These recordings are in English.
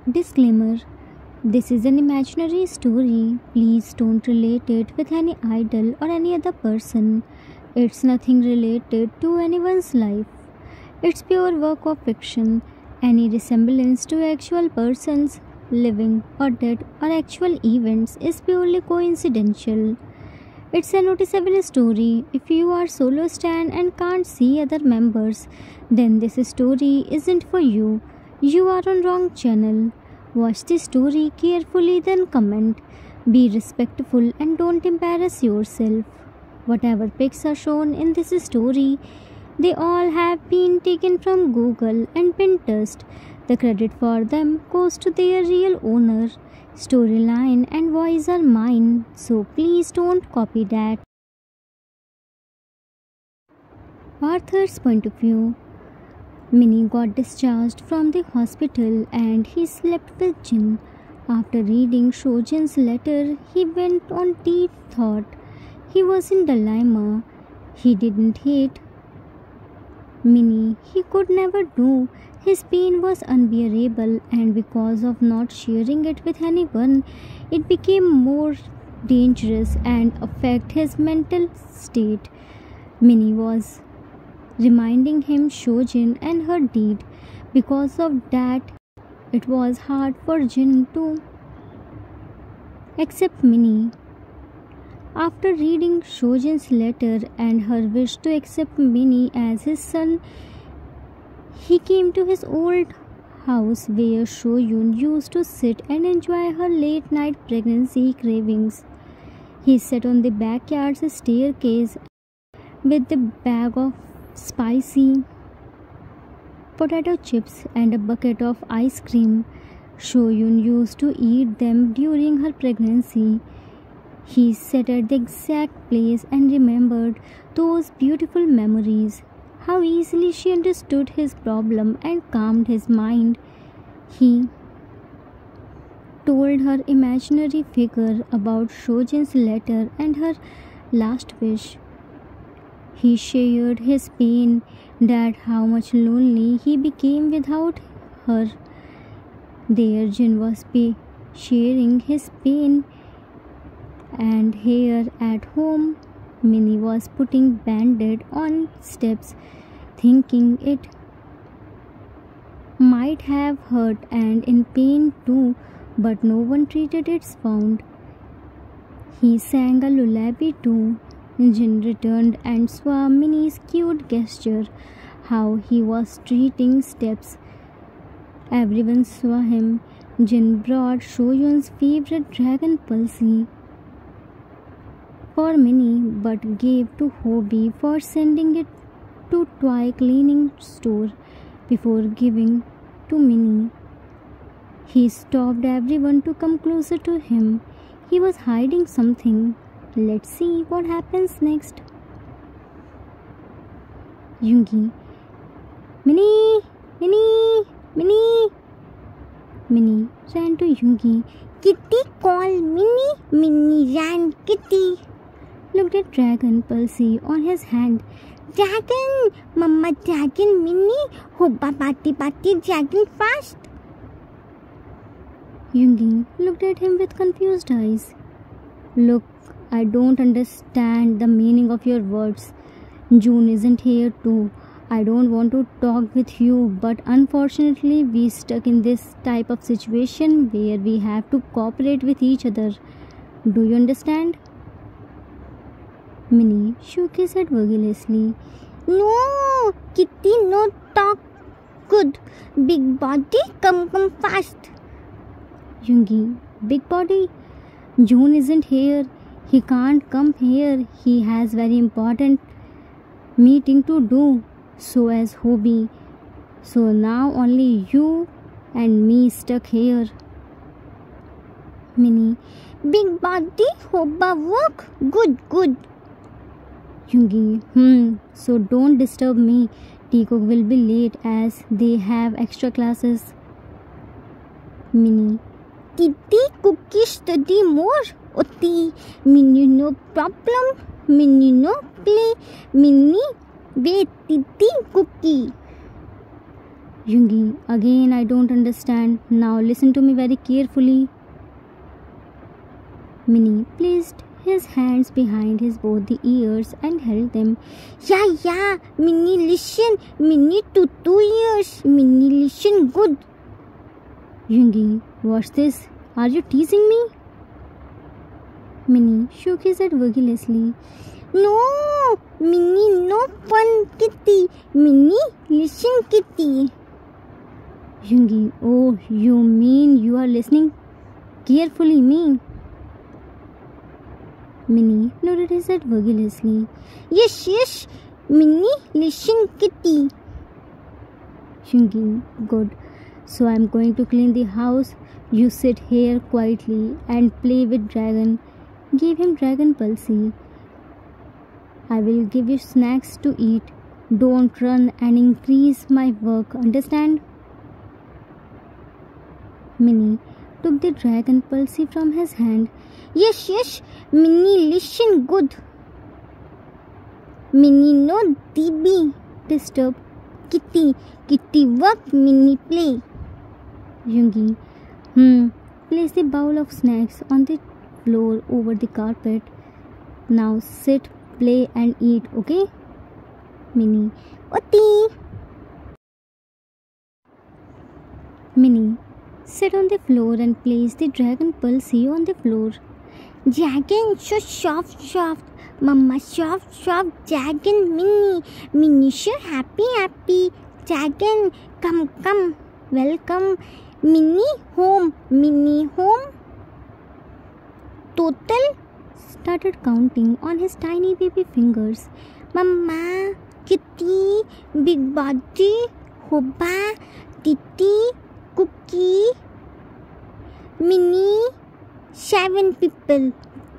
Disclaimer: this is an imaginary story. Please don't relate it with any idol or any other person. It's nothing related to anyone's life. It's pure work of fiction. Any resemblance to actual persons, living or dead, or actual events is purely coincidental. It's a noticeable story. If you are solo stan and can't see other members, then this story isn't for you. You are on wrong channel. Watch the story carefully, then comment. Be respectful and don't embarrass yourself. Whatever pics are shown in this story, they all have been taken from Google and Pinterest. The credit for them goes to their real owner. Storyline and voice are mine, so please don't copy that. Arthur's point of view. Minnie got discharged from the hospital and he slept with Jin. After reading Shojin's letter, he went on deep thought. He was in dilemma. He didn't hate Minnie. He could never do. His pain was unbearable, and because of not sharing it with anyone, it became more dangerous and affect his mental state. Minnie was reminding him Shojin and her deed. Because of that, it was hard for Jin to accept Minnie. After reading Shojin's letter and her wish to accept Minnie as his son, he came to his old house where Shoyun used to sit and enjoy her late-night pregnancy cravings. He sat on the backyard's staircase with the bag of spicy potato chips and a bucket of ice cream. Shoyun used to eat them during her pregnancy. He sat at the exact place and remembered those beautiful memories. How easily she understood his problem and calmed his mind. He told her imaginary figure about Shojin's letter and her last wish. He shared his pain, that how much lonely he became without her. There Jin was sharing his pain, and here at home Minnie was putting band-aid on steps, thinking it might have hurt and in pain too, but no one treated its wound. He sang a lullaby too. Jin returned and saw Minnie's cute gesture, how he was treating steps. Everyone saw him. Jin brought Shoyun's favorite dragon Pulsi for Minnie, but gave to Hobie for sending it to toy cleaning store before giving to Minnie. He stopped everyone to come closer to him. He was hiding something. Let's see what happens next. Yoongi. Minnie! Minnie! Minnie! Minnie ran to Yoongi. Kitty called Minnie. Minnie ran. Kitty looked at Dragon Pulsi on his hand. Dragon! Mama Dragon Minnie. Hobba Bati Bati Dragon fast. Yoongi looked at him with confused eyes. Look, I don't understand the meaning of your words. June isn't here too. I don't want to talk with you, but unfortunately we stuck in this type of situation where we have to cooperate with each other. Do you understand? Minnie shook his head vigorously. No, Kitty, no talk. Good. Big body, come fast. Yoongi, big body? June isn't here. He can't come here. He has very important meeting to do. So as Hobie. So now only you and me stuck here. Minnie. Big body, Hobba work. Good. Yoongi. So don't disturb me. Teacock will be late as they have extra classes. Minnie. Kitty, cookie study more. Oti, Minnie no problem. Minnie no play. Minnie, wait, Titi, cookie. Yoongi, again I don't understand. Now listen to me very carefully. Minnie placed his hands behind his both the ears and held them. Yeah, Minnie, listen. Minnie, 2 years. Minnie, listen good. Yoongi, what's this? Are you teasing me? Minnie shook his head vigorously. No, Minnie, no fun, kitty. Minnie, listen, kitty. Yoongi, oh, you mean you are listening carefully me? Minnie nodded his head vigorously. Yes, Minnie, listen, kitty. Yoongi, good. So I'm going to clean the house. You sit here quietly and play with Dragon. Give him Dragon Pulsey. I will give you snacks to eat. Don't run and increase my work, understand? Minnie took the Dragon Pulsey from his hand. Yes, Minnie, listen good. Minnie, no DB. Disturb. Kitty work, Minnie play. Yoongi, place the bowl of snacks on the floor over the carpet. Now sit, play and eat, okay? Minnie. Oti. Minnie, sit on the floor and place the Dragon Pulsey on the floor. Dragon, so soft. Mama, soft. Dragon, Minnie, so happy. Dragon, come. Welcome. Minnie, home. Total Started counting on his tiny baby fingers. Mama, Kitty, Big Body, Hobba, Titi, Cookie, Minnie, 7 people.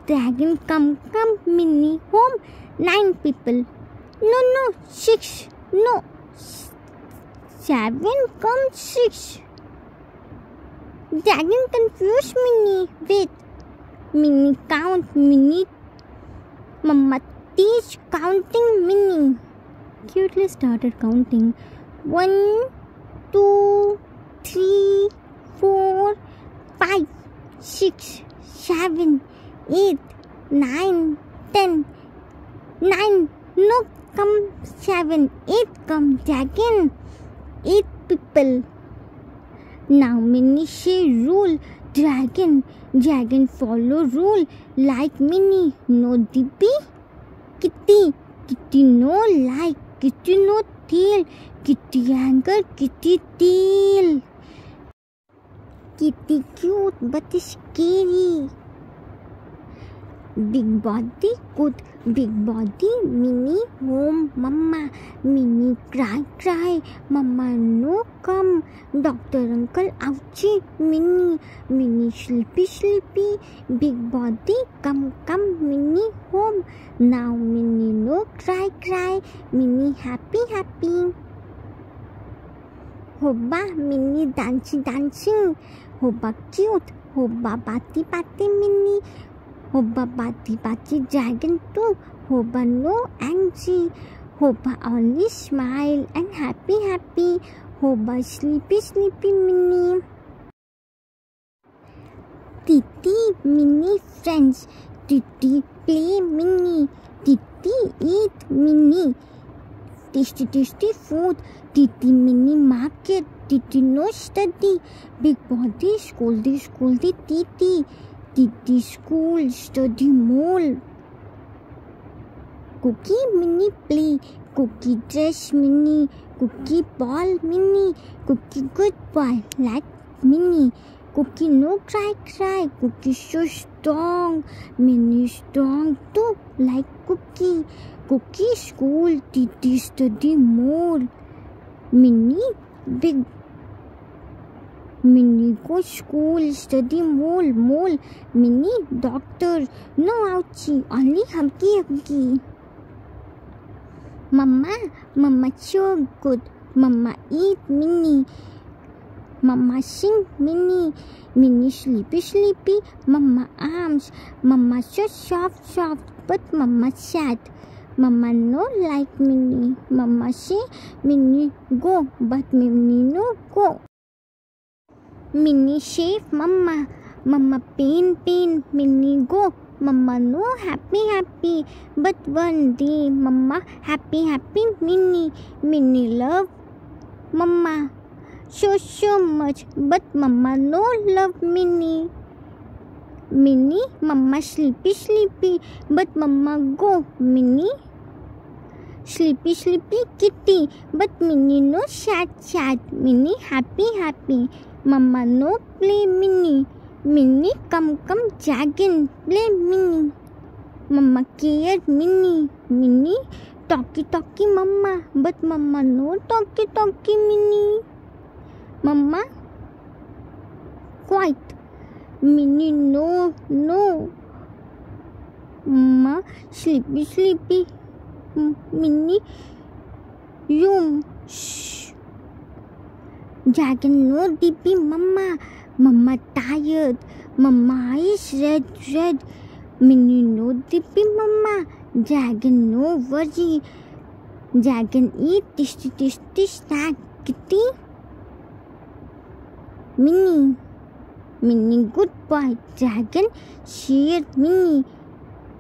Dragon, come, Minnie, home, 9 people. No, 6. No, 7, come 6. Dragon confused Minnie. Wait. Minnie count. Minnie. Mama teach counting Minnie. Cutely started counting. 1, 2, 3, 4, 5, 6, 7, 8, 9, 10. 9. No, come 7. 8 come. Dragon. 8 people. Now Minnie say rule. Dragon follow rule like Minnie. No DP. Kitty no like. Kitty no tail. Kitty anger. Kitty tail. Kitty cute but scary. Big body good. Big body Minnie home. Mama Minnie cry. Mama no come. Doctor uncle ouchie. Minnie sleepy. Big body come Minnie home. Now Minnie no cry. Minnie happy. Hobba Minnie dancing. Hobba cute. Hobba party Minnie. Hobba party Dragon too. Hobba no angry. Hobba only smile and happy. Hobba sleepy Minnie. Titi Minnie friends. Titi play Minnie. Titi eat Minnie. Tasty food. Titi Minnie market. Titi no study. Big body scoldy Titi. Titi school study more. Cookie Minnie play. Cookie dress Minnie. Cookie ball Minnie. Cookie good boy like Minnie. Cookie no cry. Cookie so strong. Minnie strong too like Cookie. Cookie school. Titi study more. Minnie big. Minnie go school, study mole. Minnie doctor, no ouchie, only huggy. Mama so good. Mama eat Minnie. Mama sing Minnie. Minnie sleepy. Mama arms. Mama so soft, but Mama sad. Mama no like Minnie. Mama say Minnie go, but Minnie no go. Minnie shave Mama. Mama pain pain. Minnie go. Mama no happy happy. But one day Mama happy happy Minnie. Minnie love Mama so much. But Mama no love Minnie. Minnie, Mama sleepy, but Mama go. Minnie, sleepy kitty, but Minnie no sad. Minnie happy. Mama no play Minnie. Minnie come Dragon play Minnie. Mama care Minnie. Minnie talky Mama, but Mama no talky Minnie. Mama quiet. Minnie no. Mama sleepy. Minnie room. Shh. Dragon no DP Mama. Mama tired. Mama eyes red. Minnie no DP Mama. Dragon no worry. Dragon eat tish snack. Kitty. Minnie good boy. Dragon shared Minnie.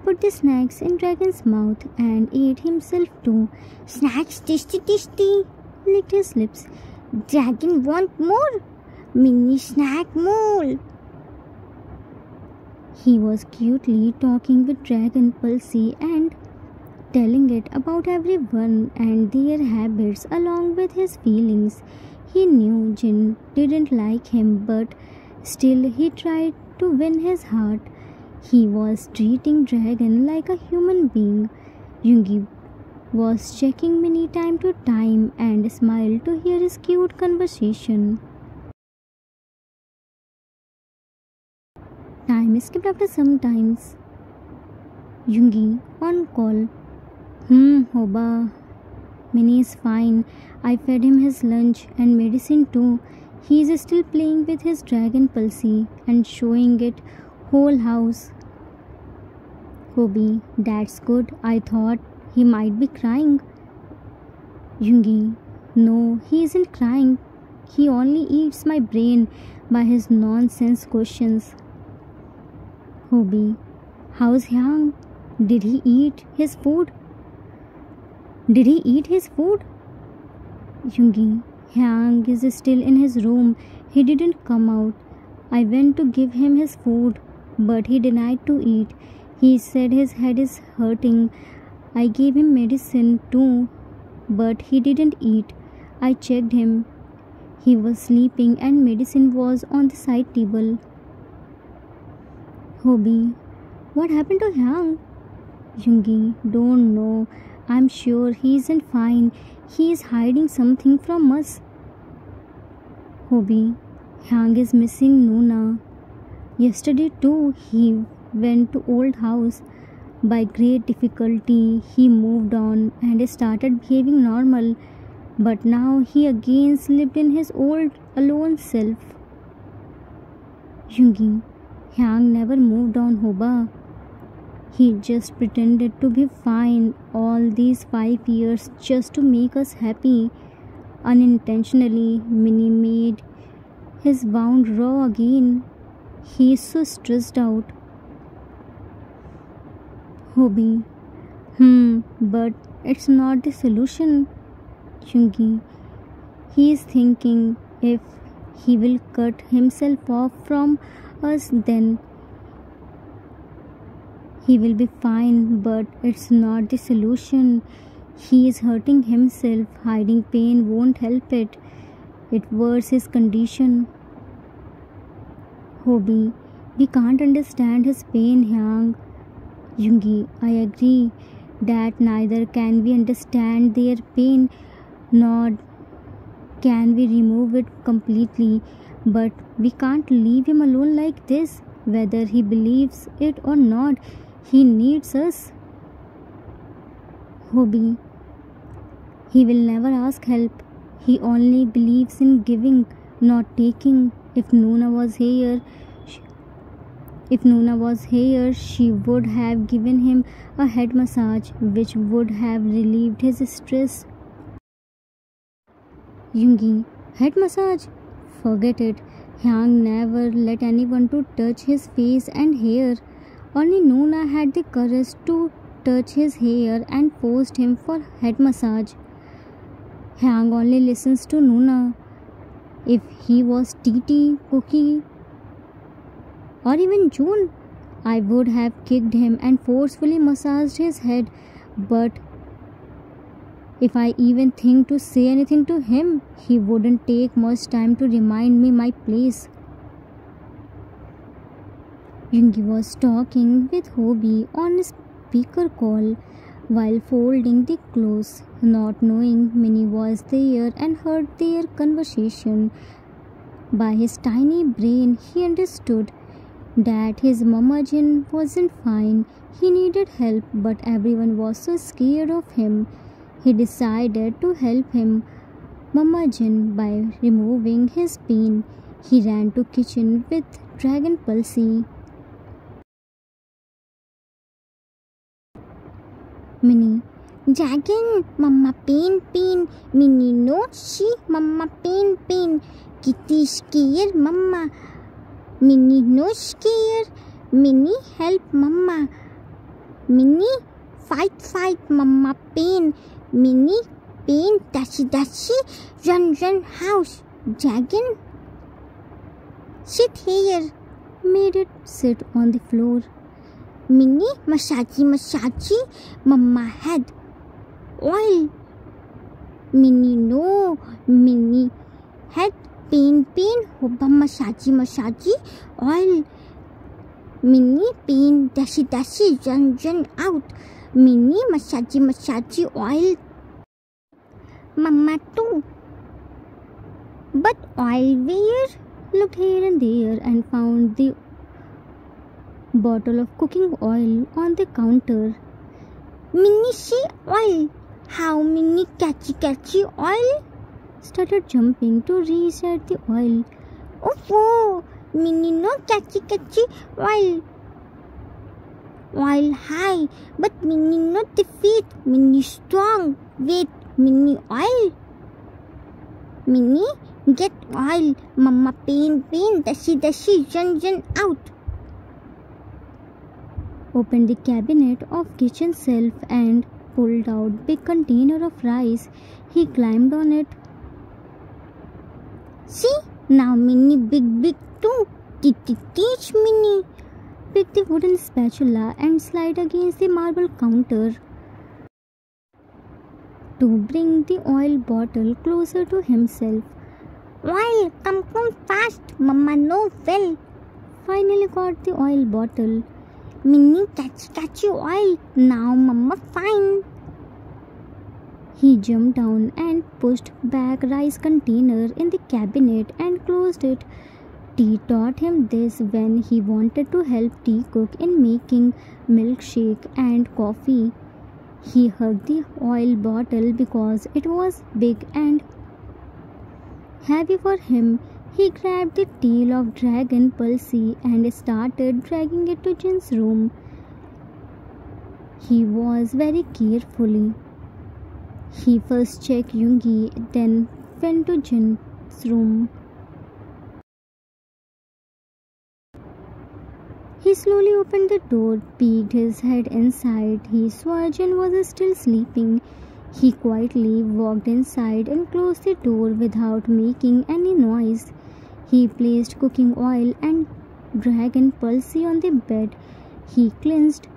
Put the snacks in Dragon's mouth and ate himself too. Snacks tasty. Licked his lips. Dragon want more. Minnie snack more. He was cutely talking with Dragon Pulsey and telling it about everyone and their habits along with his feelings. He knew Jin didn't like him, but still he tried to win his heart. He was treating Dragon like a human being. Yoongi was checking Minnie time to time and smiled to hear his cute conversation. Time skipped after some times. Yoongi on call. Hoba. Minnie is fine. I fed him his lunch and medicine too. He is still playing with his Dragon Pulsey and showing it whole house. Hobi, that's good. I thought he might be crying. Yoongi, no, he isn't crying. He only eats my brain by his nonsense questions. Hobi, how's Hyang? Did he eat his food? Yoongi, Hyang is still in his room. He didn't come out. I went to give him his food, but he denied to eat. He said his head is hurting. I gave him medicine too, but he didn't eat. I checked him. He was sleeping and medicine was on the side table. Hobi, what happened to Hyang? Yoongi, don't know. I'm sure he isn't fine. He is hiding something from us. Hobi, Hyang is missing Nuna. Yesterday too, he went to old house. By great difficulty, he moved on and started behaving normal. But now he again slipped in his old alone self. Yoongi, Hyang never moved on, Hoba. He just pretended to be fine all these 5 years just to make us happy. Unintentionally, Minnie made his wound raw again. He is so stressed out. Hobi, but it's not the solution. Yoongi, he is thinking if he will cut himself off from us, then he will be fine, but it's not the solution. He is hurting himself. Hiding pain won't help it. It worsens his condition. Hobi, we can't understand his pain, Hyang. Yoongi, I agree that neither can we understand their pain nor can we remove it completely. But we can't leave him alone like this. Whether he believes it or not, he needs us. Hobi, he will never ask help. He only believes in giving, not taking. If Nuna was here, If Nuna was here, she would have given him a head massage, which would have relieved his stress. Yoongi, head massage? Forget it. Hyang never let anyone to touch his face and hair. Only Nuna had the courage to touch his hair and forced him for head massage. Hyang only listens to Nuna. If he was Titi, Cookie, or even June, I would have kicked him and forcefully massaged his head. But if I even think to say anything to him, he wouldn't take much time to remind me my place. Yoongi was talking with Hobie on a speaker call while folding the clothes, not knowing Minnie was there and heard their conversation. By his tiny brain, he understood that his Mama Jin wasn't fine. He needed help, but everyone was so scared of him. He decided to help him, Mama Jin, by removing his pain. He ran to kitchen with Dragon Pulsi. Minnie, Dragon, Mama pain. Minnie no, she, Mama pain. Kitty scared, Mama. Minnie no scare. Minnie help, Mama. Minnie fight, Mama pain. Minnie pain, dashi, run, house. Dragon, sit here. Made it sit on the floor. Minnie massage, Mama head. Oil. Minnie no, Minnie head pain, Hoba massage, oil. Minnie pain, dashi, run out. Minnie massage, oil. Mama too. But oil where? Looked here and there and found the bottle of cooking oil on the counter. Minnie see oil. How Minnie catchy oil? Started jumping to reach at the oil. Oh, Minnie no catchy oil. Oil high, but Minnie not defeat. Minnie strong. Wait, Minnie oil. Minnie get oil. Mama pain, dashi, run out. Opened the cabinet of kitchen shelf and pulled out big container of rice. He climbed on it. See, now Minnie big too. Teach Minnie. Pick the wooden spatula and slide against the marble counter to bring the oil bottle closer to himself. Oil, come fast. Mama no well. Finally got the oil bottle. Minnie catchy oil. Now Mama fine. He jumped down and pushed back rice container in the cabinet and closed it. Tea taught him this when he wanted to help Tea cook in making milkshake and coffee. He hugged the oil bottle because it was big and heavy for him. He grabbed the tail of Dragon Pulsi and started dragging it to Jin's room. He was very carefully. He first checked Yoongi, then went to Jin's room. He slowly opened the door, peeked his head inside. He saw Jin was still sleeping. He quietly walked inside and closed the door without making any noise. He placed cooking oil and Dragon Pulsi on the bed. He cleansed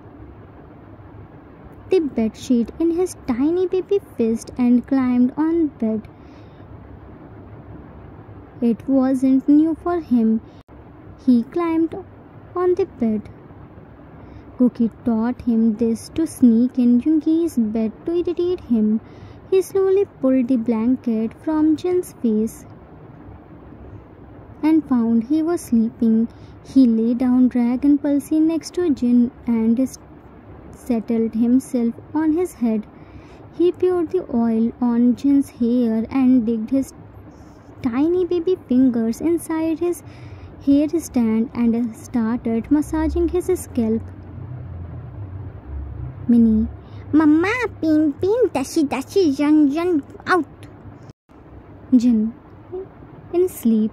the bedsheet in his tiny baby fist and climbed on bed. It wasn't new for him. He climbed on the bed. Cookie taught him this to sneak in Yoongi's bed to irritate him. He slowly pulled the blanket from Jin's face and found he was sleeping. He lay down Dragon Pulsi next to Jin and settled himself on his head. He poured the oil on Jin's hair and digged his tiny baby fingers inside his hair stand and started massaging his scalp. Minnie, Mama, pin, dashi, run, out. Jin, in sleep.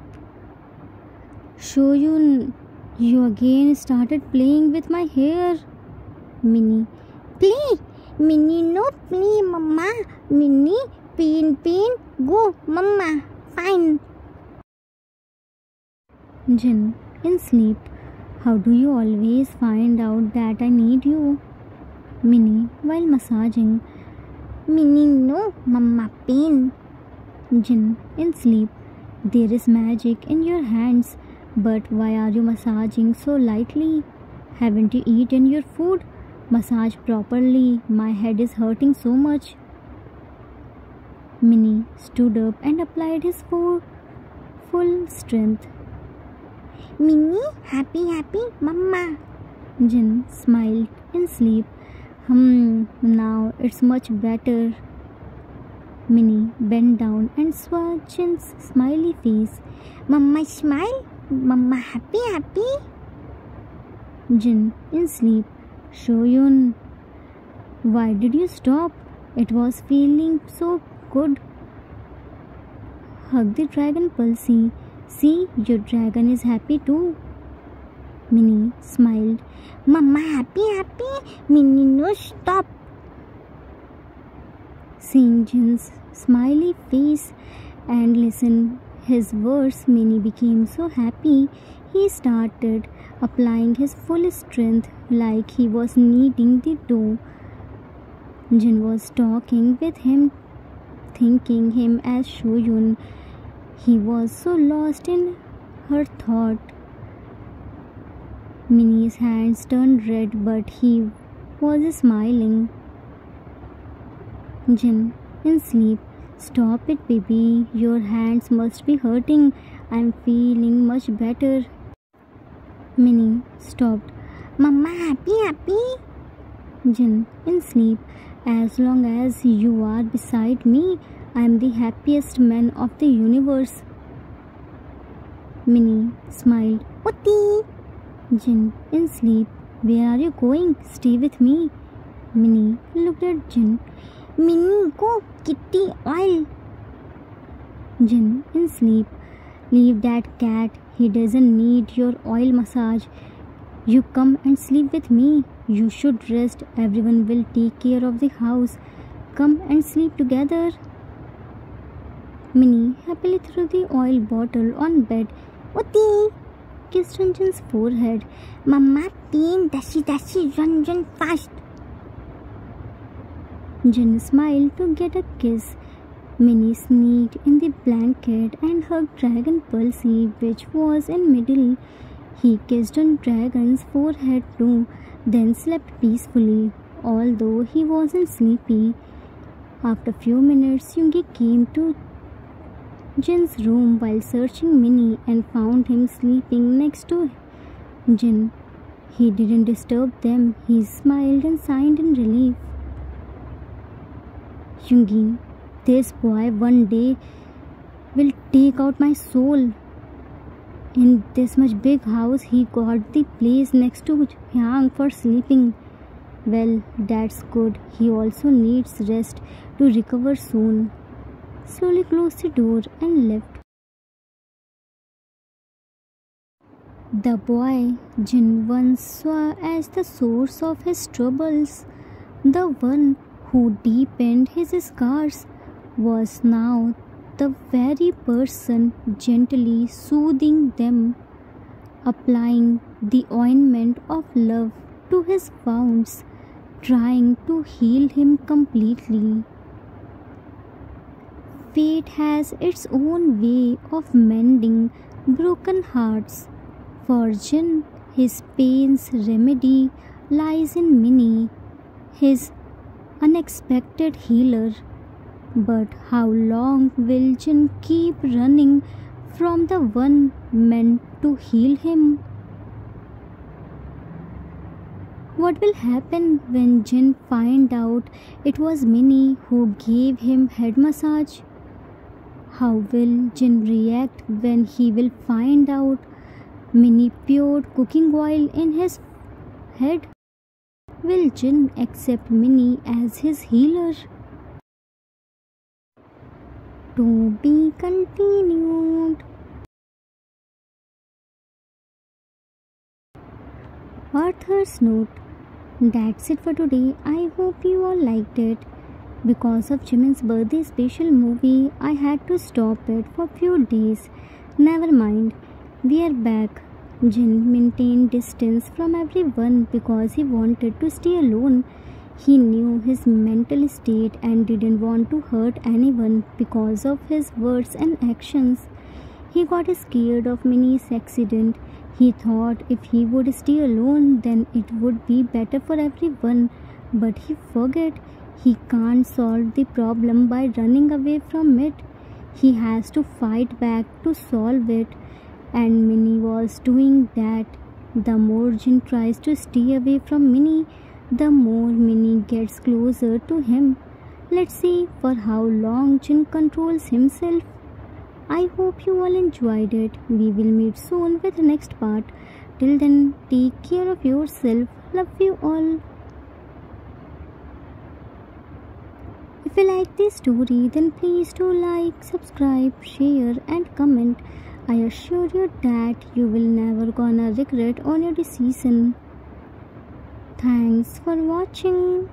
Shoyun, you again started playing with my hair. Minnie, Play, Minnie, no play, Mama. Minnie, pin, go, Mama. Fine. Jin, in sleep. How do you always find out that I need you? Minnie, while massaging. Minnie, no, Mama, pain. Jin, in sleep. There is magic in your hands, but why are you massaging so lightly? Haven't you eaten your food? Massage properly. My head is hurting so much. Minnie stood up and applied his full strength. Minnie, happy, Mama. Jin smiled in sleep. Now it's much better. Minnie bent down and saw Jin's smiley face. Mama, smile. Mama, happy. Jin in sleep. Shoyun, why did you stop? It was feeling so good. Hug the dragon, Pulsi. See, your dragon is happy too. Minnie smiled. Mama, happy. Minnie, no, stop. Seeing Jin's smiley face and listen his words, Minnie became so happy. He started applying his full strength like he was kneading the dough. Jin was talking with him, thinking him as Shoyun. He was so lost in her thought. Minnie's hands turned red, but he was smiling. Jin, in sleep. Stop it, baby. Your hands must be hurting. I'm feeling much better. Minnie stopped. Mama, happy. Jin, in sleep. As long as you are beside me, I'm the happiest man of the universe. Minnie smiled. Utti. Jin, in sleep. Where are you going? Stay with me. Minnie looked at Jin. Minnie, go, kitty oil. Jin, in sleep. Leave that cat. He doesn't need your oil massage. You come and sleep with me. You should rest. Everyone will take care of the house. Come and sleep together. Minnie happily threw the oil bottle on bed. Utti. Kissed on Jin's forehead. Mama, pain, dashi, run fast. Jin smiled to get a kiss. Minnie sneaked in the blanket and hugged Dragon Pulsi, which was in middle. He kissed on Dragon's forehead too, then slept peacefully, although he wasn't sleepy. After few minutes, Yoongi came to Jin's room while searching Minnie and found him sleeping next to Jin. He didn't disturb them. He smiled and sighed in relief. Yoongi, this boy one day will take out my soul. In this much big house, he got the place next to Hyang for sleeping. Well, that's good. He also needs rest to recover soon. Slowly closed the door and left. The boy Jin once saw as the source of his troubles, the one who deepened his scars, was now the very person gently soothing them, applying the ointment of love to his wounds, trying to heal him completely. Fate has its own way of mending broken hearts. For Jin, his pain's remedy lies in Minnie, his unexpected healer. But how long will Jin keep running from the one meant to heal him? What will happen when Jin finds out it was Minnie who gave him head massage? How will Jin react when he will find out Minnie poured cooking oil in his head. Will Jin accept Minnie as his healer? To be continued. Author's note. That's it for today. I hope you all liked it. Because of Jimin's birthday special movie, I had to stop it for few days. Never mind. We are back. Jin maintained distance from everyone because he wanted to stay alone. He knew his mental state and didn't want to hurt anyone because of his words and actions. He got scared of Minnie's accident. He thought if he would stay alone, then it would be better for everyone. But he forgot he can't solve the problem by running away from it. He has to fight back to solve it. And Minnie was doing that. The more Jin tries to stay away from Minnie, the more Minnie gets closer to him. Let's see for how long Jin controls himself. I hope you all enjoyed it. We will meet soon with the next part. Till then, take care of yourself. Love you all. If you like this story, then please do like, subscribe, share and comment. I assure you that you will never gonna regret on your decision. Thanks for watching.